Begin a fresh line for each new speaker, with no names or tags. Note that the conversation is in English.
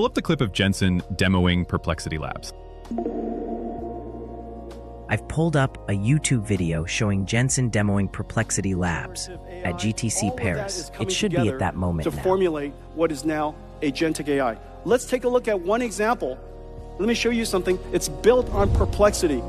up the clip of Jensen demoing Perplexity Labs.
I've pulled up a YouTube video showing Jensen demoing Perplexity Labs at GTC Paris. It should be at that moment
to
now.
formulate what is now agentic AI. Let's take a look at one example. Let me show you something. It's built on Perplexity.